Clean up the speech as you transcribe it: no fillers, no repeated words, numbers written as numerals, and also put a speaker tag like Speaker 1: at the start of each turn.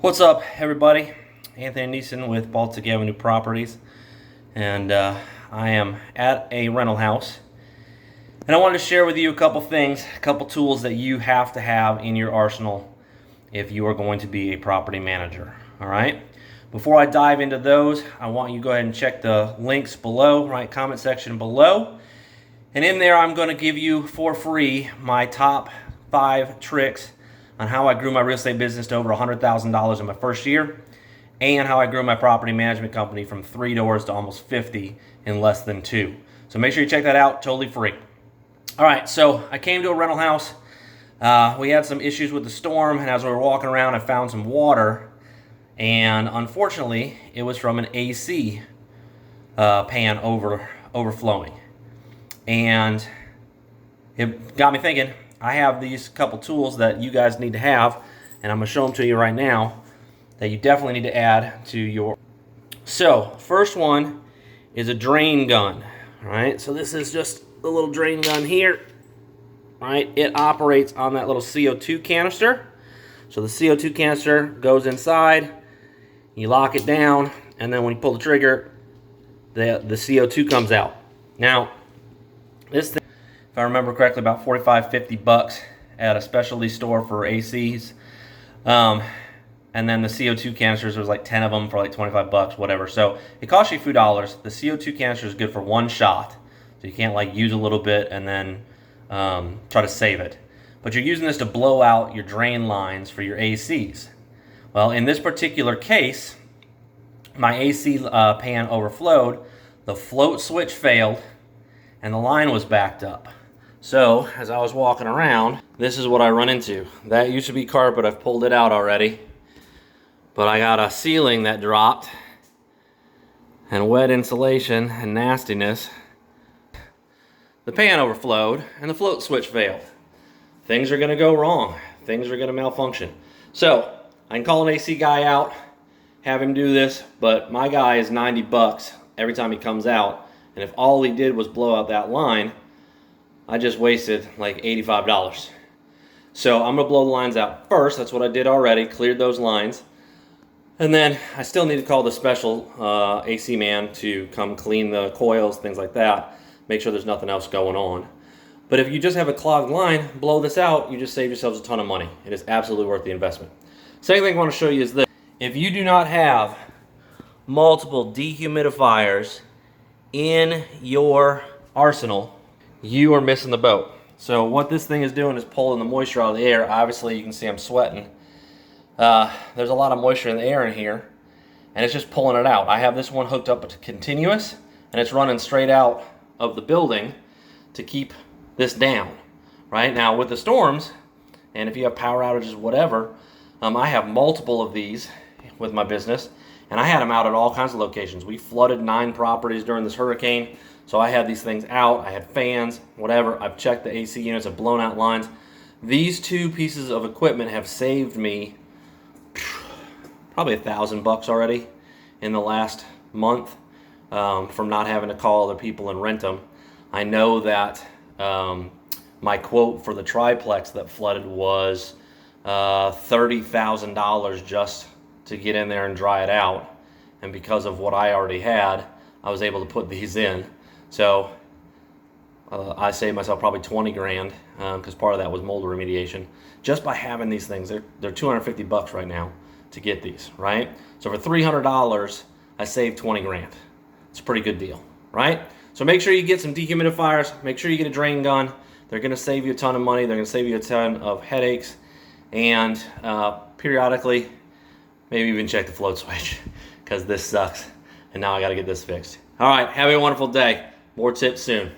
Speaker 1: What's up, everybody? Anthony Neeson with Baltic Avenue Properties, and I am at a rental house, and I wanted to share with you a couple things, a couple tools that you have to have in your arsenal if you are going to be a property manager. All right. Before I dive into those, I want you to go ahead and check the links below, right? Comment section below, and in there I'm going to give you for free my top 5 tricks on how I grew my real estate business to over $100,000 in my first year, and how I grew my property management company from 3 doors to almost 50 in less than 2. So make sure you check that out, totally free. All right, so I came to a rental house. We had some issues with the storm, and as we were walking around, I found some water, and unfortunately, it was from an AC pan overflowing. And it got me thinking, I have these couple tools that you guys need to have, and I'm going to show them to you right now, that you definitely need to add to your... So, first one is a drain gun, right? So this is just a little drain gun here, right? It operates on that little CO2 canister. So the CO2 canister goes inside, you lock it down, and then when you pull the trigger, the CO2 comes out. Now, this thing, if I remember correctly, about $45-50 at a specialty store for ACs. And then the CO2 canisters, there was like 10 of them for like $25, whatever. So it costs you a few dollars. The CO2 canister is good for one shot. So you can't like use a little bit and then try to save it. But you're using this to blow out your drain lines for your ACs. Well, in this particular case, my AC pan overflowed, the float switch failed, and the line was backed up. So, as I was walking around, this is what I run into. That used to be carpet, I've pulled it out already. But I got a ceiling that dropped, and wet insulation and nastiness. The pan overflowed, and the float switch failed. Things are gonna go wrong. Things are gonna malfunction. So, I can call an AC guy out, have him do this, but my guy is $90 every time he comes out, and if all he did was blow out that line, I just wasted like $85. So I'm gonna blow the lines out first. That's what I did already, cleared those lines. And then I still need to call the special AC man to come clean the coils, things like that. Make sure there's nothing else going on. But if you just have a clogged line, blow this out, you just save yourselves a ton of money. It is absolutely worth the investment. Second thing I wanna show you is this. If you do not have multiple dehumidifiers in your arsenal, you are missing the boat. So what this thing is doing is pulling the moisture out of the air. Obviously, you can see I'm sweating. There's a lot of moisture in the air in here, and it's just pulling it out. I have this one hooked up to continuous, and it's running straight out of the building to keep this down. Right now, with the storms, and if you have power outages, whatever, I have multiple of these with my business, and I had them out at all kinds of locations. We flooded 9 properties during this hurricane. So I had these things out, I had fans, whatever. I've checked the AC units, I've blown out lines. These 2 pieces of equipment have saved me probably $1,000 already in the last month from not having to call other people and rent them. I know that my quote for the triplex that flooded was $30,000 just to get in there and dry it out. And because of what I already had, I was able to put these in. So I saved myself probably 20 grand because part of that was mold remediation just by having these things. They're $250 right now to get these, right? So for $300, I saved 20 grand. It's a pretty good deal, right? So make sure you get some dehumidifiers. Make sure you get a drain gun. They're going to save you a ton of money. They're going to save you a ton of headaches. And periodically, maybe even check the float switch because this sucks. And now I got to get this fixed. All right, have a wonderful day. More tips soon.